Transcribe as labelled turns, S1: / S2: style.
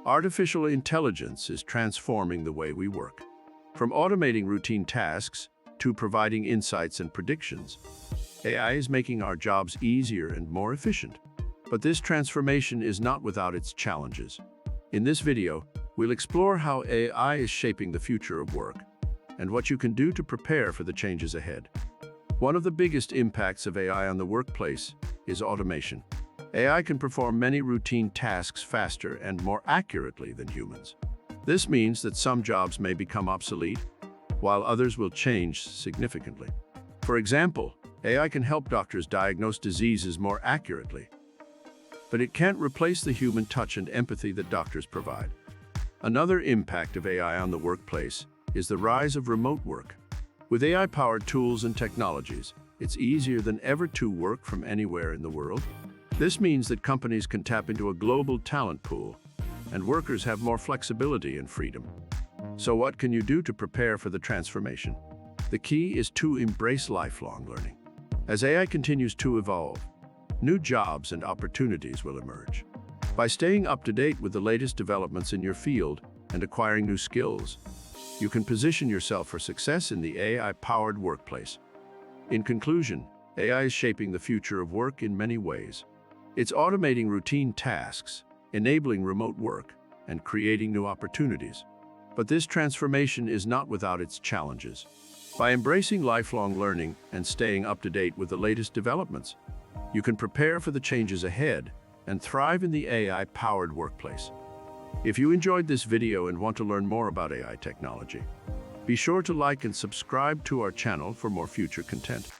S1: Artificial intelligence is transforming the way we work. From automating routine tasks to providing insights and predictions, AI is making our jobs easier and more efficient. But this transformation is not without its challenges. In this video, we'll explore how AI is shaping the future of work and what you can do to prepare for the changes ahead. One of the biggest impacts of AI on the workplace is automation. AI can perform many routine tasks faster and more accurately than humans. This means that some jobs may become obsolete, while others will change significantly. For example, AI can help doctors diagnose diseases more accurately, but it can't replace the human touch and empathy that doctors provide. Another impact of AI on the workplace is the rise of remote work. With AI-powered tools and technologies, it's easier than ever to work from anywhere in the world. This means that companies can tap into a global talent pool, and workers have more flexibility and freedom. So what can you do to prepare for the transformation? The key is to embrace lifelong learning. As AI continues to evolve, new jobs and opportunities will emerge. By staying up to date with the latest developments in your field and acquiring new skills, you can position yourself for success in the AI-powered workplace. In conclusion, AI is shaping the future of work in many ways. It's automating routine tasks, enabling remote work, and creating new opportunities. But this transformation is not without its challenges. By embracing lifelong learning and staying up to date with the latest developments, you can prepare for the changes ahead and thrive in the AI-powered workplace. If you enjoyed this video and want to learn more about AI technology, be sure to like and subscribe to our channel for more future content.